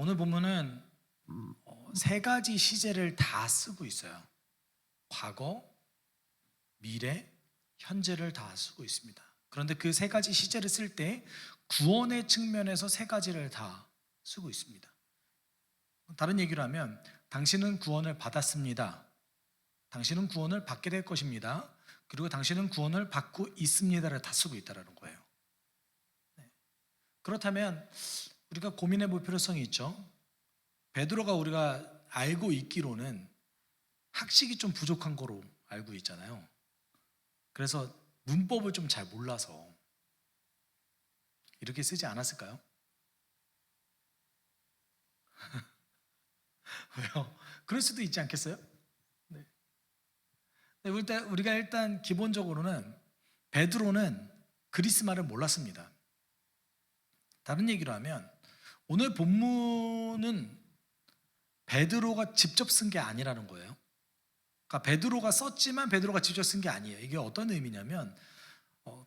오늘 본문은 세 가지 시제를 다 쓰고 있어요. 과거, 미래, 현재를 다 쓰고 있습니다. 그런데 그 세 가지 시제를 쓸 때 구원의 측면에서 세 가지를 다 쓰고 있습니다. 다른 얘기로 하면 당신은 구원을 받았습니다. 당신은 구원을 받게 될 것입니다. 그리고 당신은 구원을 받고 있습니다를 다 쓰고 있다는 거예요. 그렇다면 우리가 고민해 볼 필요성이 있죠. 베드로가 우리가 알고 있기로는 학식이 좀 부족한 거로 알고 있잖아요. 그래서 문법을 좀 잘 몰라서 이렇게 쓰지 않았을까요? 왜요? 그럴 수도 있지 않겠어요? 네. 우리가 일단 기본적으로는 베드로는 그리스말을 몰랐습니다. 다른 얘기로 하면 오늘 본문은 베드로가 직접 쓴 게 아니라는 거예요. 그러니까 베드로가 썼지만 베드로가 직접 쓴 게 아니에요. 이게 어떤 의미냐면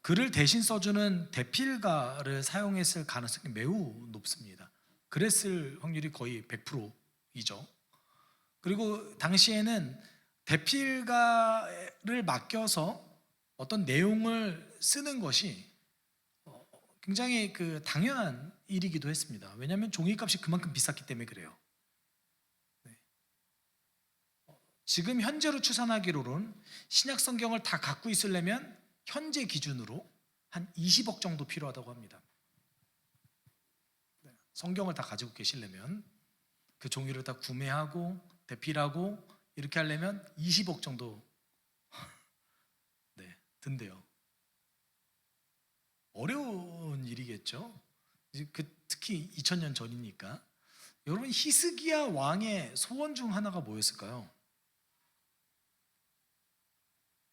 글을 대신 써주는 대필가를 사용했을 가능성이 매우 높습니다. 그랬을 확률이 거의 100%이죠. 그리고 당시에는 대필가를 맡겨서 어떤 내용을 쓰는 것이 굉장히 당연한 일이기도 했습니다. 왜냐하면 종이값이 그만큼 비쌌기 때문에 그래요. 지금 현재로 추산하기로는 신약 성경을 다 갖고 있으려면 현재 기준으로 한 20억 정도 필요하다고 합니다. 성경을 다 가지고 계시려면 그 종이를 다 구매하고 대필하고 이렇게 하려면 20억 정도 든대요. 어려운 일이겠죠. 특히 2000년 전이니까. 여러분, 히스기야 왕의 소원 중 하나가 뭐였을까요?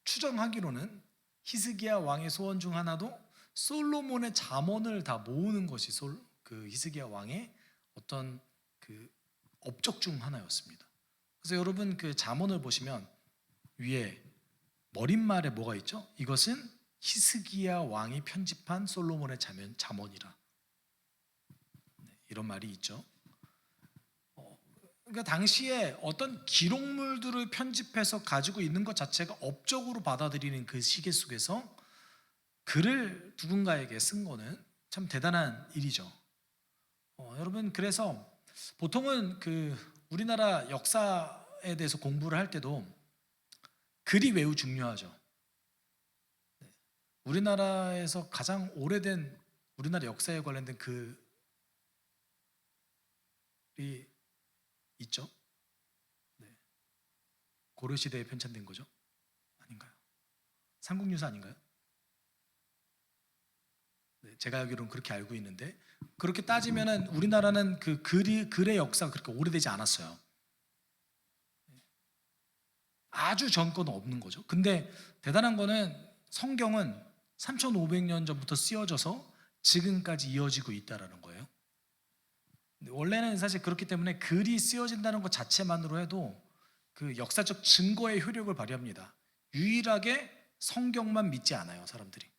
추정하기로는 히스기야 왕의 소원 중 하나도 솔로몬의 잠언을 다 모으는 것이 히스기야 왕의 어떤 업적 중 하나였습니다. 그래서 여러분 잠언을 보시면 위에 머릿말에 뭐가 있죠? 이것은 히스기야 왕이 편집한 솔로몬의 잠언이라. 이런 말이 있죠. 그러니까 당시에 어떤 기록물들을 편집해서 가지고 있는 것 자체가 업적으로 받아들이는 그 시계 속에서 글을 누군가에게 쓴 거는 참 대단한 일이죠. 여러분, 그래서 보통은 우리나라 역사에 대해서 공부를 할 때도 글이 매우 중요하죠. 우리나라에서 가장 오래된 우리나라 역사에 관련된 글이 있죠. 고려시대에 편찬된 거죠? 아닌가요? 삼국유사 아닌가요? 제가 알기로는 그렇게 알고 있는데, 그렇게 따지면은 우리나라는 글의 역사가 그렇게 오래되지 않았어요. 아주 전 거는 없는 거죠. 근데 대단한 거는 성경은 3500년 전부터 쓰여져서 지금까지 이어지고 있다라는 거예요. 원래는 사실 그렇기 때문에 글이 쓰여진다는 것 자체만으로 해도 그 역사적 증거의 효력을 발휘합니다. 유일하게 성경만 믿지 않아요, 사람들이.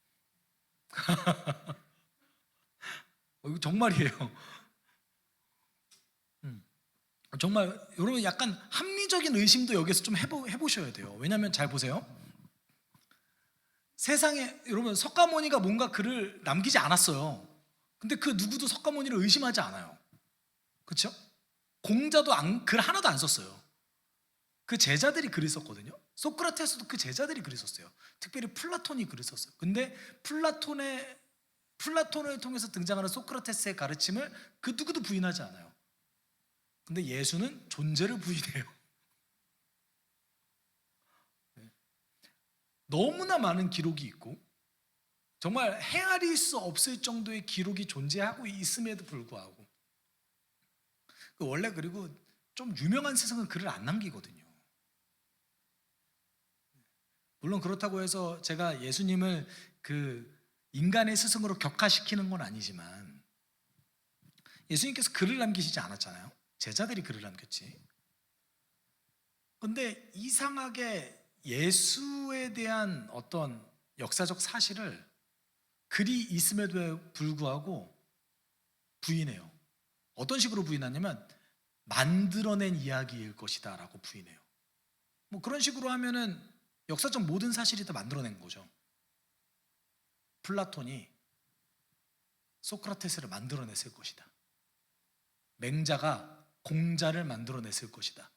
이거 정말이에요. 정말 여러분, 약간 합리적인 의심도 여기서 좀 해보셔야 돼요. 왜냐하면 잘 보세요. 세상에 여러분, 석가모니가 뭔가 글을 남기지 않았어요. 근데 그 누구도 석가모니를 의심하지 않아요. 그렇죠? 공자도 글 하나도 안 썼어요. 그 제자들이 글을 썼거든요. 소크라테스도 그 제자들이 글을 썼어요. 특별히 플라톤이 글을 썼어요. 근데 플라톤을 통해서 등장하는 소크라테스의 가르침을 그 누구도 부인하지 않아요. 근데 예수는 존재를 부인해요. 너무나 많은 기록이 있고 정말 헤아릴 수 없을 정도의 기록이 존재하고 있음에도 불구하고 원래 그리고 좀 유명한 스승은 글을 안 남기거든요. 물론 그렇다고 해서 제가 예수님을 인간의 스승으로 격하시키는 건 아니지만 예수님께서 글을 남기시지 않았잖아요. 제자들이 글을 남겼지. 근데 이상하게 예수에 대한 어떤 역사적 사실을 글이 있음에도 불구하고 부인해요. 어떤 식으로 부인하냐면 만들어낸 이야기일 것이다 라고 부인해요. 뭐 그런 식으로 하면은 역사적 모든 사실이 다 만들어낸 거죠. 플라톤이 소크라테스를 만들어냈을 것이다. 맹자가 공자를 만들어냈을 것이다.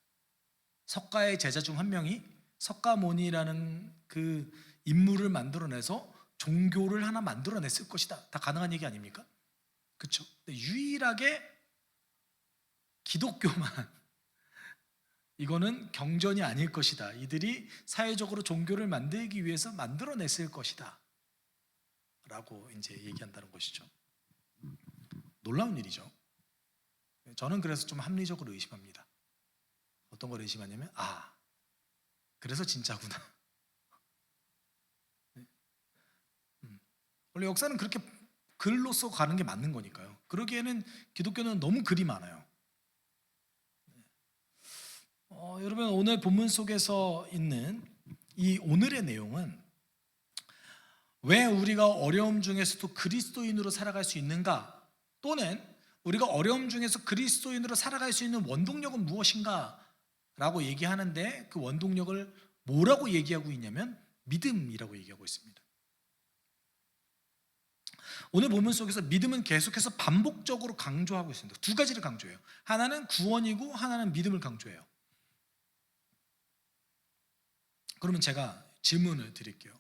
석가의 제자 중 한 명이 석가모니라는 그 인물을 만들어내서 종교를 하나 만들어냈을 것이다. 다 가능한 얘기 아닙니까? 그렇죠? 유일하게 기독교만 이거는 경전이 아닐 것이다. 이들이 사회적으로 종교를 만들기 위해서 만들어냈을 것이다 라고 이제 얘기한다는 것이죠. 놀라운 일이죠. 저는 그래서 좀 합리적으로 의심합니다. 어떤 걸 의심하냐면 그래서 진짜구나. 원래 역사는 그렇게 글로써 가는 게 맞는 거니까요. 그러기에는 기독교는 너무 글이 많아요. 여러분, 오늘 본문 속에서 있는 이 오늘의 내용은 왜 우리가 어려움 중에서도 그리스도인으로 살아갈 수 있는가, 또는 우리가 어려움 중에서 그리스도인으로 살아갈 수 있는 원동력은 무엇인가 라고 얘기하는데, 그 원동력을 뭐라고 얘기하고 있냐면 믿음이라고 얘기하고 있습니다. 오늘 본문 속에서 믿음은 계속해서 반복적으로 강조하고 있습니다. 두 가지를 강조해요. 하나는 구원이고 하나는 믿음을 강조해요. 그러면 제가 질문을 드릴게요.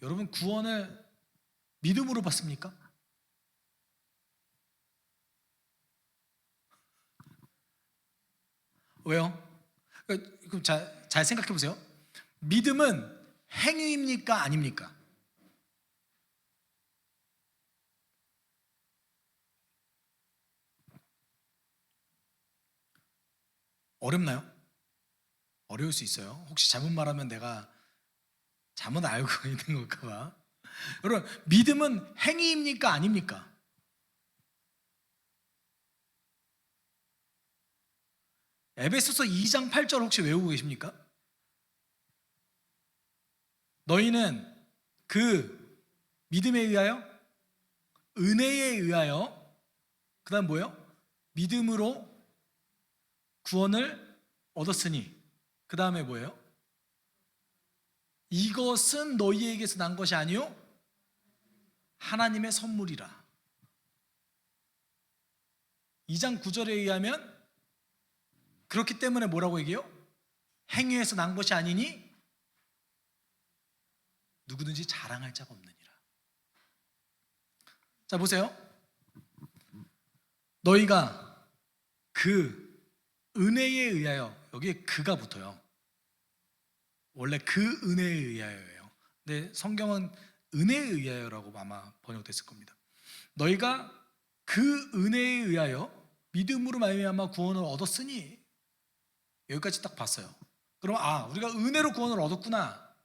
여러분, 구원을 믿음으로 받습니까? 왜요? 그럼 잘 생각해 보세요. 믿음은 행위입니까? 아닙니까? 어렵나요? 어려울 수 있어요. 혹시 잘못 말하면 내가 잘못 알고 있는 걸까 봐. 여러분, 믿음은 행위입니까? 아닙니까? 에베소서 2장 8절 혹시 외우고 계십니까? 너희는 그 믿음에 의하여, 은혜에 의하여, 그 다음 뭐예요? 믿음으로 구원을 얻었으니, 그 다음에 뭐예요? 이것은 너희에게서 난 것이 아니요 하나님의 선물이라. 2장 9절에 의하면 그렇기 때문에 뭐라고 얘기해요? 행위에서 난 것이 아니니 누구든지 자랑할 자가 없느니라. 자, 보세요. 너희가 그 은혜에 의하여, 여기에 그가 붙어요. 원래 그 은혜에 의하여예요. 근데 성경은 은혜에 의하여라고 아마 번역됐을 겁니다. 너희가 그 은혜에 의하여 믿음으로 말미암아 구원을 얻었으니, 여기까지 딱 봤어요. 그럼 우리가 은혜로 구원을 얻었구나.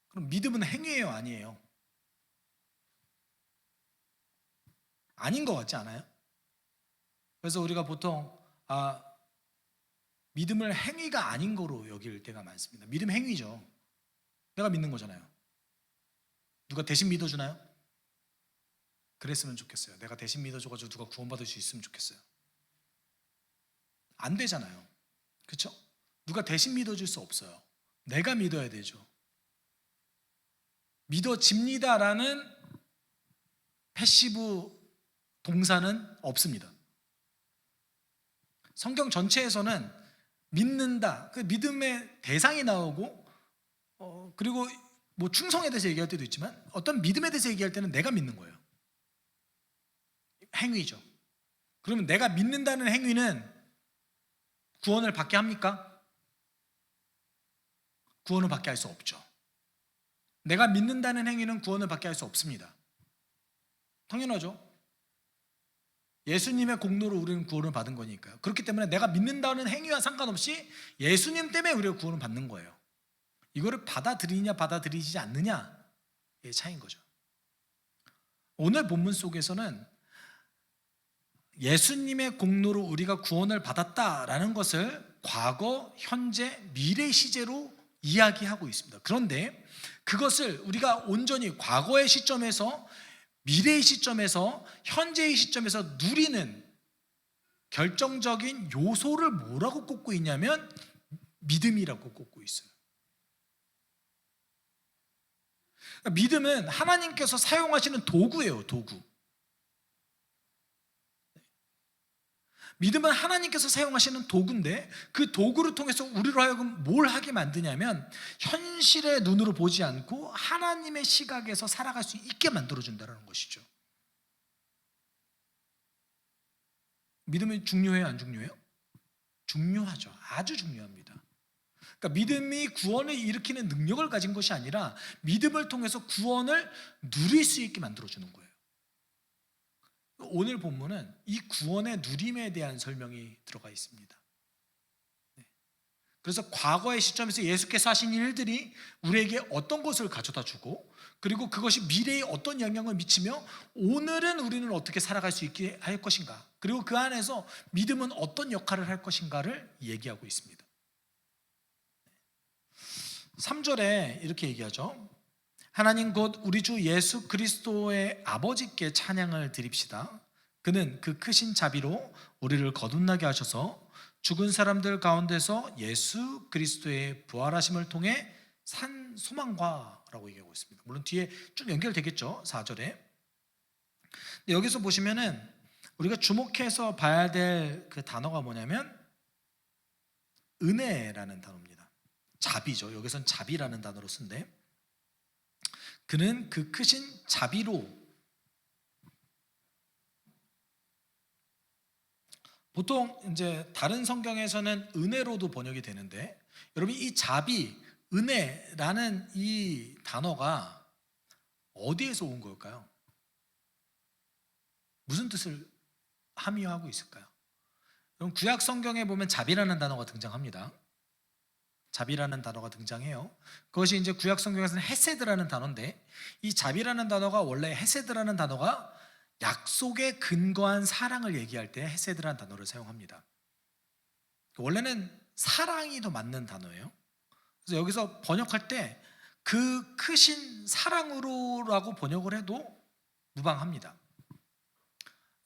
그럼 믿음은 행위예요, 아니에요? 아닌 것 같지 않아요? 그래서 우리가 보통 믿음을 행위가 아닌 거로 여길 때가 많습니다. 믿음 행위죠. 내가 믿는 거잖아요. 누가 대신 믿어주나요? 그랬으면 좋겠어요. 내가 대신 믿어줘가지고 누가 구원받을 수 있으면 좋겠어요. 안 되잖아요. 그렇죠? 누가 대신 믿어줄 수 없어요. 내가 믿어야 되죠. 믿어집니다라는 패시브 동사는 없습니다. 성경 전체에서는 믿는다, 그 믿음의 대상이 나오고, 그리고 뭐 충성에 대해서 얘기할 때도 있지만, 어떤 믿음에 대해서 얘기할 때는 내가 믿는 거예요. 행위죠. 그러면 내가 믿는다는 행위는 구원을 받게 합니까? 구원을 받게 할 수 없죠. 내가 믿는다는 행위는 구원을 받게 할 수 없습니다. 당연하죠. 예수님의 공로로 우리는 구원을 받은 거니까요. 그렇기 때문에 내가 믿는다는 행위와 상관없이 예수님 때문에 우리가 구원을 받는 거예요. 이거를 받아들이냐 받아들이지 않느냐의 차이인 거죠. 오늘 본문 속에서는 예수님의 공로로 우리가 구원을 받았다라는 것을 과거, 현재, 미래 시제로 이야기하고 있습니다. 그런데 그것을 우리가 온전히 과거의 시점에서, 미래의 시점에서, 현재의 시점에서 누리는 결정적인 요소를 뭐라고 꼽고 있냐면 믿음이라고 꼽고 있어요. 그러니까 믿음은 하나님께서 사용하시는 도구예요, 도구. 믿음은 하나님께서 사용하시는 도구인데 그 도구를 통해서 우리로 하여금 뭘 하게 만드냐면 현실의 눈으로 보지 않고 하나님의 시각에서 살아갈 수 있게 만들어준다는 것이죠. 믿음이 중요해요, 안 중요해요? 중요하죠. 아주 중요합니다. 그러니까 믿음이 구원을 일으키는 능력을 가진 것이 아니라 믿음을 통해서 구원을 누릴 수 있게 만들어주는 거예요. 오늘 본문은 이 구원의 누림에 대한 설명이 들어가 있습니다. 그래서 과거의 시점에서 예수께서 하신 일들이 우리에게 어떤 것을 가져다 주고 그리고 그것이 미래에 어떤 영향을 미치며 오늘은 우리는 어떻게 살아갈 수 있게 할 것인가, 그리고 그 안에서 믿음은 어떤 역할을 할 것인가를 얘기하고 있습니다. 3절에 이렇게 얘기하죠. 하나님 곧 우리 주 예수 그리스도의 아버지께 찬양을 드립시다. 그는 그 크신 자비로 우리를 거듭나게 하셔서 죽은 사람들 가운데서 예수 그리스도의 부활하심을 통해 산 소망과 라고 얘기하고 있습니다. 물론 뒤에 쭉 연결되겠죠, 4절에. 여기서 보시면은 우리가 주목해서 봐야 될 그 단어가 뭐냐면 은혜라는 단어입니다. 자비죠. 여기서는 자비라는 단어로 쓴데, 그는 그 크신 자비로, 보통 이제 다른 성경에서는 은혜로도 번역이 되는데, 여러분 이 자비, 은혜라는 이 단어가 어디에서 온 걸까요? 무슨 뜻을 함의하고 있을까요? 그럼 구약 성경에 보면 자비라는 단어가 등장합니다. 자비라는 단어가 등장해요. 그것이 이제 구약 성경에서는 헤세드라는 단어인데, 이 자비라는 단어가 원래 헤세드라는 단어가 약속에 근거한 사랑을 얘기할 때 헤세드라는 단어를 사용합니다. 원래는 사랑이 더 맞는 단어예요. 그래서 여기서 번역할 때 그 크신 사랑으로라고 번역을 해도 무방합니다.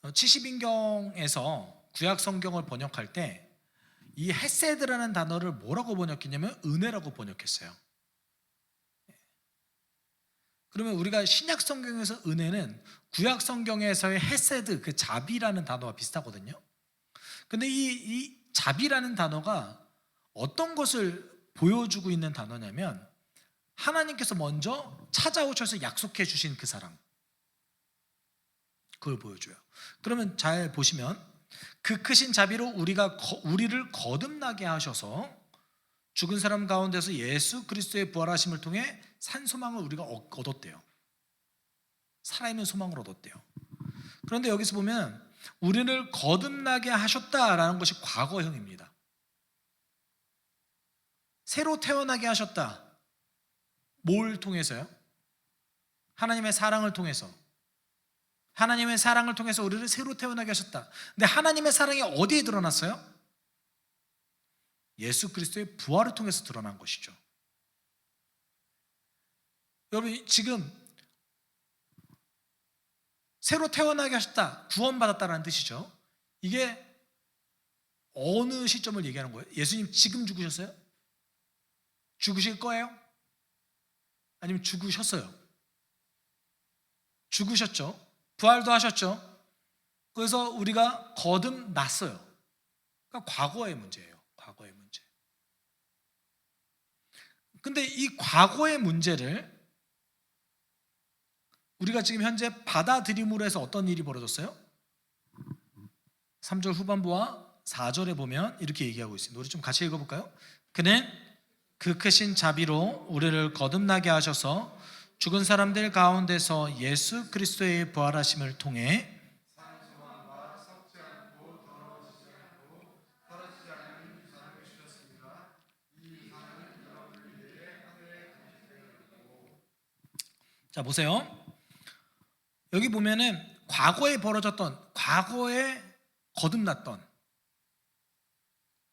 70인경에서 구약 성경을 번역할 때 이 헤세드라는 단어를 뭐라고 번역했냐면 은혜라고 번역했어요. 그러면 우리가 신약 성경에서 은혜는 구약 성경에서의 헤세드, 그 자비라는 단어와 비슷하거든요. 근데 이 자비라는 단어가 어떤 것을 보여주고 있는 단어냐면 하나님께서 먼저 찾아오셔서 약속해 주신 그 사랑, 그걸 보여줘요. 그러면 잘 보시면 그 크신 자비로 우리를 거듭나게 하셔서 죽은 사람 가운데서 예수 그리스도의 부활하심을 통해 산 소망을 우리가 얻었대요. 살아있는 소망을 얻었대요. 그런데 여기서 보면 우리를 거듭나게 하셨다라는 것이 과거형입니다. 새로 태어나게 하셨다. 뭘 통해서요? 하나님의 사랑을 통해서. 하나님의 사랑을 통해서 우리를 새로 태어나게 하셨다. 근데 하나님의 사랑이 어디에 드러났어요? 예수 그리스도의 부활을 통해서 드러난 것이죠. 여러분 지금 새로 태어나게 하셨다, 구원받았다라는 뜻이죠. 이게 어느 시점을 얘기하는 거예요? 예수님 지금 죽으셨어요? 죽으실 거예요? 아니면 죽으셨어요? 죽으셨죠. 부활도 하셨죠. 그래서 우리가 거듭났어요. 그러니까 과거의 문제예요. 과거의 문제. 근데 이 과거의 문제를 우리가 지금 현재 받아들임으로 해서 어떤 일이 벌어졌어요? 3절 후반부와 4절에 보면 이렇게 얘기하고 있습니다. 우리 좀 같이 읽어볼까요? 그는 그 크신 자비로 우리를 거듭나게 하셔서 죽은 사람들 가운데서 예수 그리스도의 부활하심을 통해 자 보세요. 여기 보면은 과거에 벌어졌던, 과거에 거듭났던,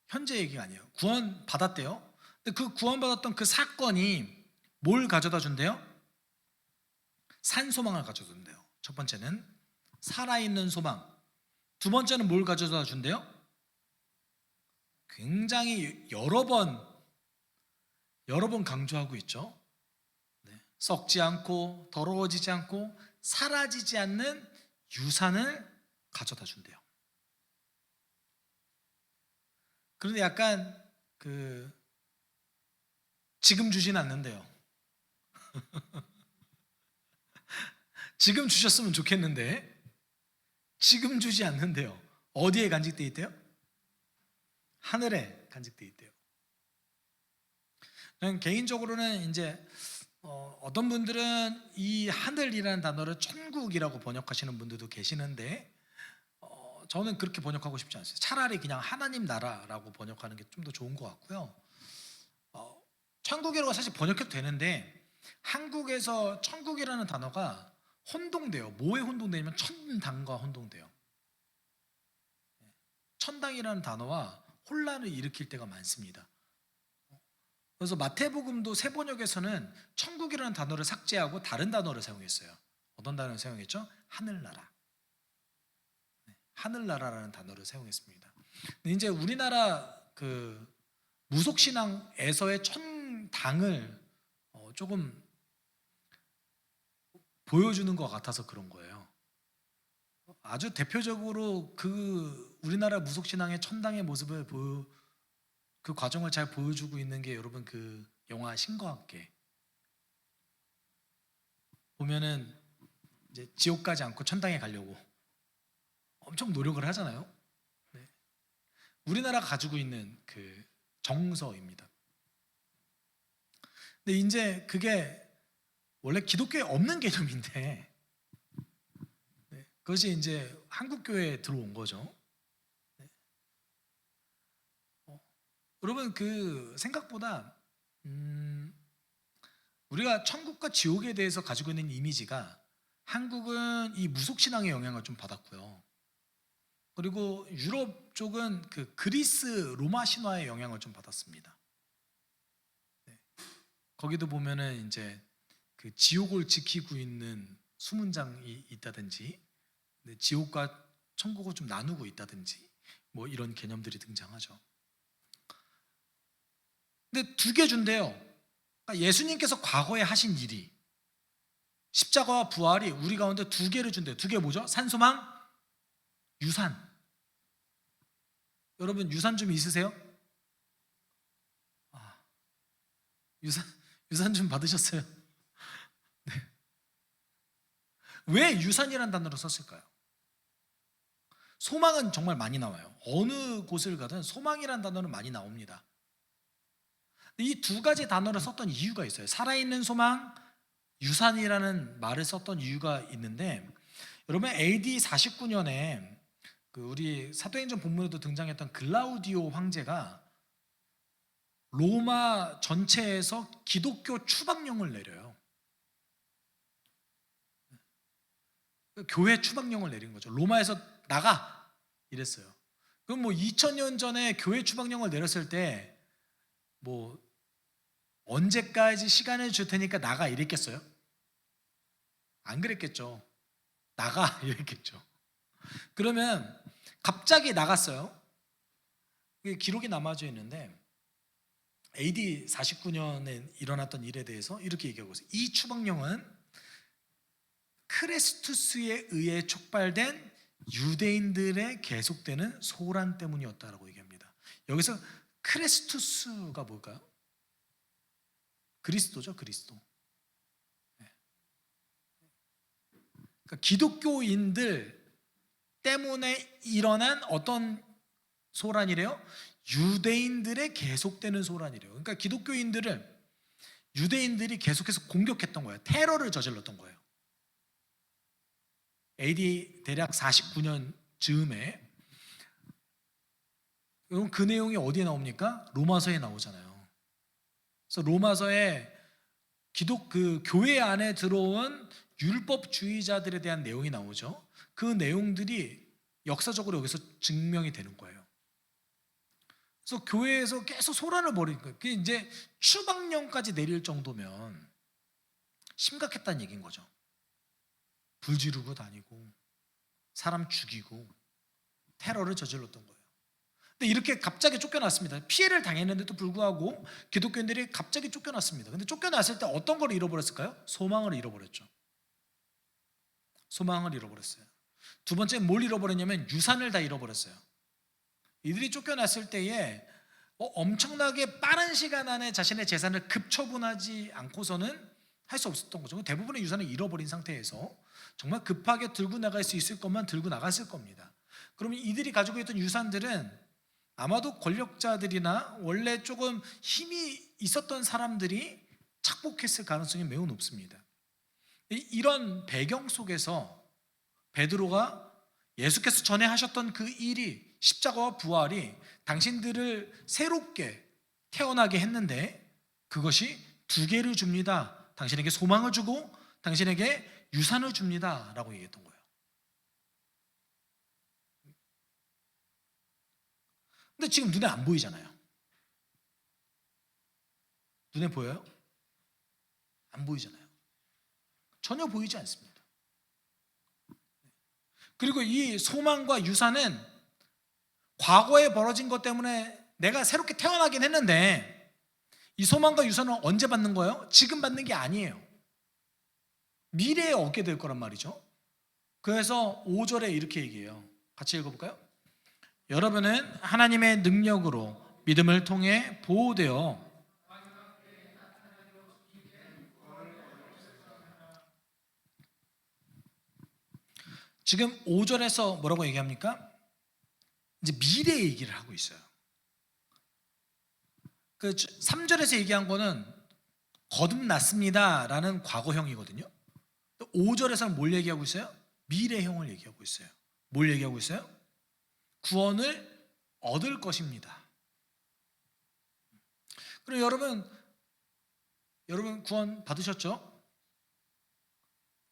현재 얘기가 아니에요. 구원 받았대요. 근데 그 구원 받았던 그 사건이 뭘 가져다 준대요? 산 소망을 가져다 준대요. 첫 번째는 살아있는 소망, 두 번째는 뭘 가져다 준대요? 굉장히 여러 번 강조하고 있죠. 네. 썩지 않고 더러워지지 않고 사라지지 않는 유산을 가져다 준대요. 그런데 약간 지금 주진 않는데요. 지금 주셨으면 좋겠는데 지금 주지 않는데요. 어디에 간직돼 있대요? 하늘에 간직돼 있대요. 저는 개인적으로는 이제 어떤 분들은 이 하늘이라는 단어를 천국이라고 번역하시는 분들도 계시는데 저는 그렇게 번역하고 싶지 않습니다. 차라리 그냥 하나님 나라라고 번역하는 게 좀 더 좋은 것 같고요. 천국이라고 사실 번역해도 되는데 한국에서 천국이라는 단어가 혼동돼요. 뭐에 혼동되냐면 천당과 혼동돼요. 천당이라는 단어와 혼란을 일으킬 때가 많습니다. 그래서 마태복음도 새 번역에서는 천국이라는 단어를 삭제하고 다른 단어를 사용했어요. 어떤 단어를 사용했죠? 하늘나라. 하늘나라라는 단어를 사용했습니다. 근데 이제 우리나라 무속신앙에서의 천당을 조금 보여주는 것 같아서 그런 거예요. 아주 대표적으로 우리나라 무속신앙의 천당의 모습을 그 과정을 잘 보여주고 있는 게 여러분 영화 신과 함께 보면은 이제 지옥 가지 않고 천당에 가려고 엄청 노력을 하잖아요. 네. 우리나라가 가지고 있는 정서입니다. 근데 이제 그게 원래 기독교에 없는 개념인데 그것이 이제 한국 교회에 들어온 거죠. 네. 여러분 생각보다 우리가 천국과 지옥에 대해서 가지고 있는 이미지가 한국은 이 무속신앙의 영향을 좀 받았고요. 그리고 유럽 쪽은 그리스 로마 신화의 영향을 좀 받았습니다. 네. 거기도 보면은 이제 지옥을 지키고 있는 수문장이 있다든지 지옥과 천국을 좀 나누고 있다든지 뭐 이런 개념들이 등장하죠. 근데 두 개 준대요. 그러니까 예수님께서 과거에 하신 일이 십자가와 부활이 우리 가운데 두 개를 준대요. 두 개 뭐죠? 산소망, 유산. 여러분 유산 좀 있으세요? 유산 좀 받으셨어요? 네. 왜 유산이라는 단어를 썼을까요? 소망은 정말 많이 나와요. 어느 곳을 가든 소망이라는 단어는 많이 나옵니다. 이 두 가지 단어를 썼던 이유가 있어요. 살아있는 소망, 유산이라는 말을 썼던 이유가 있는데 여러분 AD 49년에 우리 사도행전 본문에도 등장했던 글라우디오 황제가 로마 전체에서 기독교 추방령을 내려요. 교회 추방령을 내린 거죠. 로마에서 나가 이랬어요. 그럼 2000년 전에 교회 추방령을 내렸을 때 언제까지 시간을 줄 테니까 나가 이랬겠어요? 안 그랬겠죠. 나가 이랬겠죠. 그러면 갑자기 나갔어요. 기록이 남아져 있는데 AD 49년에 일어났던 일에 대해서 이렇게 얘기하고 있어요. 이 추방령은 크레스투스에 의해 촉발된 유대인들의 계속되는 소란 때문이었다라고 얘기합니다. 여기서 크레스투스가 뭘까요? 그리스도죠, 그리스도. 그러니까 기독교인들 때문에 일어난 어떤 소란이래요? 유대인들의 계속되는 소란이래요. 그러니까 유대인들이 계속해서 공격했던 거예요. 테러를 저질렀던 거예요. AD 대략 49년 즈음에. 여러분 그 내용이 어디에 나옵니까? 로마서에 나오잖아요. 그래서 로마서에 교회 안에 들어온 율법주의자들에 대한 내용이 나오죠. 그 내용들이 역사적으로 여기서 증명이 되는 거예요. 그래서 교회에서 계속 소란을 벌이니까 그게 이제 추방령까지 내릴 정도면 심각했다는 얘기인 거죠. 불 지르고 다니고 사람 죽이고 테러를 저질렀던 거예요. 근데 이렇게 갑자기 쫓겨났습니다. 피해를 당했는데도 불구하고 기독교인들이 갑자기 쫓겨났습니다. 근데 쫓겨났을 때 어떤 걸 잃어버렸을까요? 소망을 잃어버렸죠. 소망을 잃어버렸어요. 두 번째 뭘 잃어버렸냐면 유산을 다 잃어버렸어요. 이들이 쫓겨났을 때에 엄청나게 빠른 시간 안에 자신의 재산을 급처분하지 않고서는 할 수 없었던 거죠. 대부분의 유산을 잃어버린 상태에서 정말 급하게 들고 나갈 수 있을 것만 들고 나갔을 겁니다. 그러면 이들이 가지고 있던 유산들은 아마도 권력자들이나 원래 조금 힘이 있었던 사람들이 착복했을 가능성이 매우 높습니다. 이런 배경 속에서 베드로가 예수께서 전에 하셨던 그 일이, 십자가와 부활이 당신들을 새롭게 태어나게 했는데 그것이 두 개를 줍니다. 당신에게 소망을 주고 당신에게 유산을 줍니다 라고 얘기했던 거예요. 근데 지금 눈에 안 보이잖아요. 눈에 보여요? 안 보이잖아요. 전혀 보이지 않습니다. 그리고 이 소망과 유산은 과거에 벌어진 것 때문에 내가 새롭게 태어나긴 했는데 이 소망과 유산은 언제 받는 거예요? 지금 받는 게 아니에요. 미래에 얻게 될 거란 말이죠. 그래서 5절에 이렇게 얘기해요. 같이 읽어볼까요? 여러분은 하나님의 능력으로 믿음을 통해 보호되어 지금 5절에서 뭐라고 얘기합니까? 이제 미래 얘기를 하고 있어요. 그 3절에서 얘기한 거는 거듭났습니다 라는 과거형이거든요. 5절에서는 뭘 얘기하고 있어요? 미래형을 얘기하고 있어요. 뭘 얘기하고 있어요? 구원을 얻을 것입니다. 그럼 여러분 구원 받으셨죠?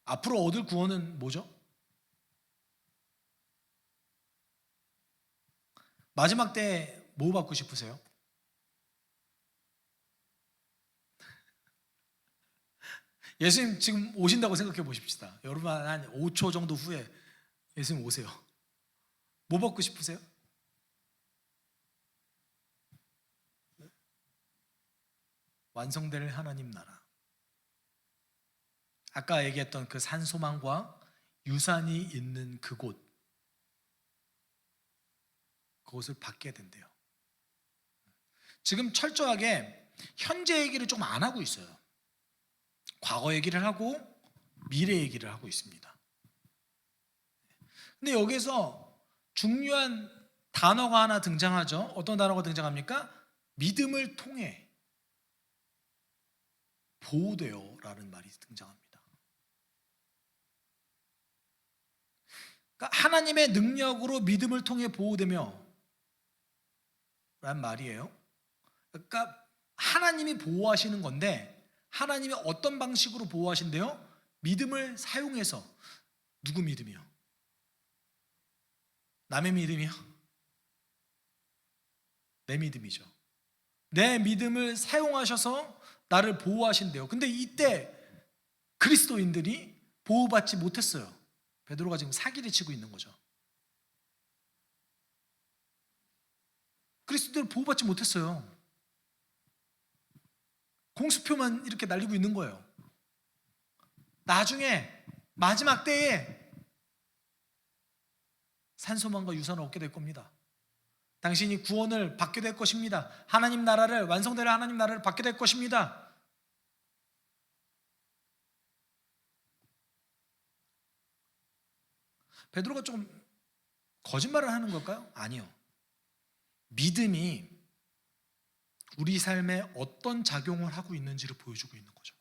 앞으로 얻을 구원은 뭐죠? 마지막 때 뭐 받고 싶으세요? 예수님 지금 오신다고 생각해 보십시다. 여러분 한 5초 정도 후에 예수님 오세요. 뭐 받고 싶으세요? 완성될 하나님 나라. 아까 얘기했던 그 산소망과 유산이 있는 그곳, 그것을 받게 된대요. 지금 철저하게 현재 얘기를 좀 안 하고 있어요. 과거 얘기를 하고 미래 얘기를 하고 있습니다. 근데 여기서 중요한 단어가 하나 등장하죠. 어떤 단어가 등장합니까? 믿음을 통해 보호되어 라는 말이 등장합니다. 그러니까 하나님의 능력으로 믿음을 통해 보호되며 라는 말이에요. 그러니까 하나님이 보호하시는 건데 하나님이 어떤 방식으로 보호하신대요? 믿음을 사용해서. 누구 믿음이요? 남의 믿음이요? 내 믿음이죠. 내 믿음을 사용하셔서 나를 보호하신대요. 근데 이때 그리스도인들이 보호받지 못했어요. 베드로가 지금 사기를 치고 있는 거죠. 그리스도인들은 보호받지 못했어요. 공수표만 이렇게 날리고 있는 거예요. 나중에 마지막 때에 산소망과 유산을 얻게 될 겁니다. 당신이 구원을 받게 될 것입니다. 하나님 나라를, 완성될 하나님 나라를 받게 될 것입니다. 베드로가 좀 거짓말을 하는 걸까요? 아니요. 믿음이 우리 삶에 어떤 작용을 하고 있는지를 보여주고 있는 거죠.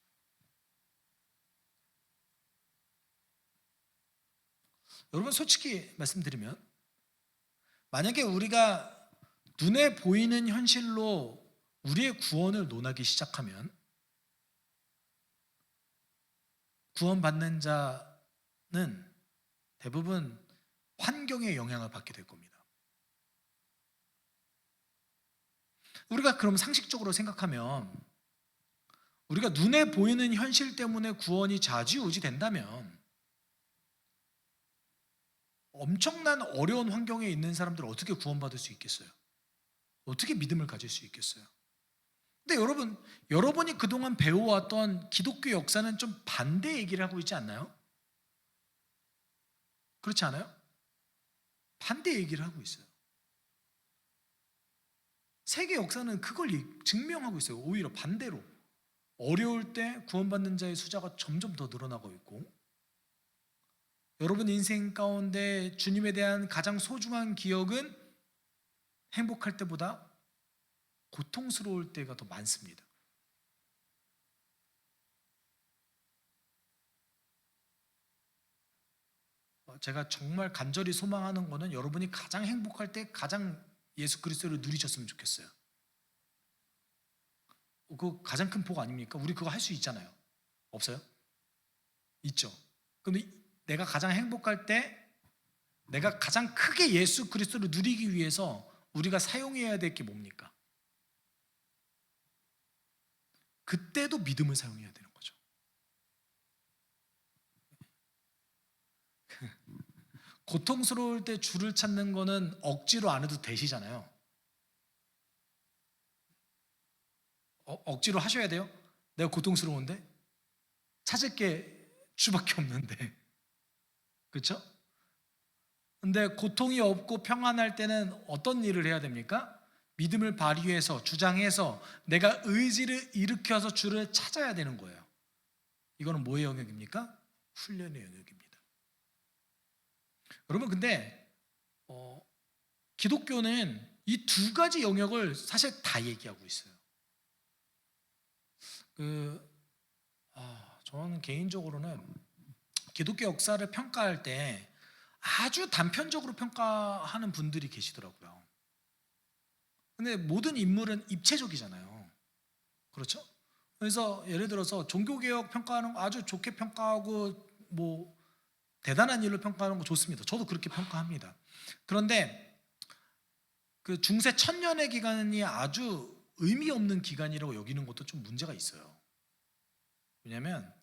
여러분 솔직히 말씀드리면 만약에 우리가 눈에 보이는 현실로 우리의 구원을 논하기 시작하면 구원받는 자는 대부분 환경의 영향을 받게 될 겁니다. 우리가 그럼 상식적으로 생각하면 우리가 눈에 보이는 현실 때문에 구원이 좌지우지 된다면 엄청난 어려운 환경에 있는 사람들을 어떻게 구원받을 수 있겠어요? 어떻게 믿음을 가질 수 있겠어요? 근데 여러분이 그동안 배워왔던 기독교 역사는 좀 반대 얘기를 하고 있지 않나요? 그렇지 않아요? 반대 얘기를 하고 있어요. 세계 역사는 그걸 증명하고 있어요. 오히려 반대로 어려울 때 구원받는 자의 숫자가 점점 더 늘어나고 있고, 여러분 인생 가운데 주님에 대한 가장 소중한 기억은 행복할 때보다 고통스러울 때가 더 많습니다. 제가 정말 간절히 소망하는 거는 여러분이 가장 행복할 때 가장 예수 그리스도를 누리셨으면 좋겠어요. 그거 가장 큰 복 아닙니까? 우리 그거 할 수 있잖아요. 없어요? 있죠. 근데 내가 가장 행복할 때 내가 가장 크게 예수 그리스도를 누리기 위해서 우리가 사용해야 될 게 뭡니까? 그때도 믿음을 사용해야 되는 거죠. 고통스러울 때 주를 찾는 거는 억지로 안 해도 되시잖아요. 억지로 하셔야 돼요? 내가 고통스러운데? 찾을 게 주밖에 없는데. 그렇죠? 근데 고통이 없고 평안할 때는 어떤 일을 해야 됩니까? 믿음을 발휘해서 주장해서 내가 의지를 일으켜서 주를 찾아야 되는 거예요. 이거는 뭐의 영역입니까? 훈련의 영역입니다. 여러분 근데 기독교는 이 두 가지 영역을 사실 다 얘기하고 있어요. 저는 개인적으로는 기독교 역사를 평가할 때 아주 단편적으로 평가하는 분들이 계시더라고요. 근데 모든 인물은 입체적이잖아요. 그렇죠? 그래서 예를 들어서 종교개혁 평가하는 거 아주 좋게 평가하고 뭐 대단한 일로 평가하는 거 좋습니다. 저도 그렇게 평가합니다. 그런데 그 중세 천년의 기간이 아주 의미 없는 기간이라고 여기는 것도 좀 문제가 있어요. 왜냐하면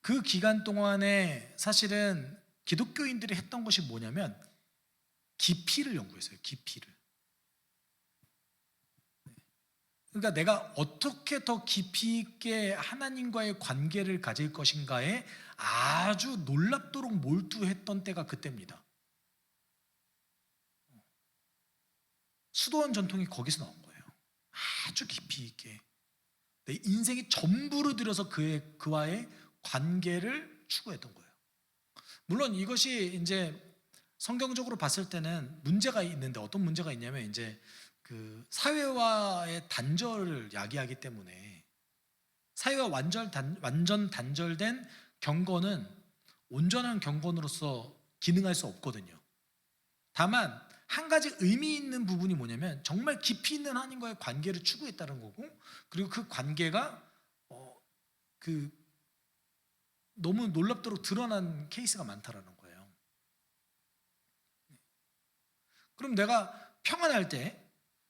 그 기간 동안에 사실은 기독교인들이 했던 것이 뭐냐면 깊이를 연구했어요. 깊이를. 그러니까 내가 어떻게 더 깊이 있게 하나님과의 관계를 가질 것인가에 아주 놀랍도록 몰두했던 때가 그때입니다. 수도원 전통이 거기서 나온 거예요. 아주 깊이 있게 내 인생이 전부를 들여서 그와의 관계를 추구했던 거예요. 물론 이것이 이제 성경적으로 봤을 때는 문제가 있는데, 어떤 문제가 있냐면 이제 그 사회와의 단절을 야기하기 때문에, 사회와 완전 단절된 경건은 온전한 경건으로서 기능할 수 없거든요. 다만 한 가지 의미 있는 부분이 뭐냐면 정말 깊이 있는 하나님과의 관계를 추구했다는 거고, 그리고 그 관계가 그 너무 놀랍도록 드러난 케이스가 많다라는 거예요. 그럼 내가 평안할 때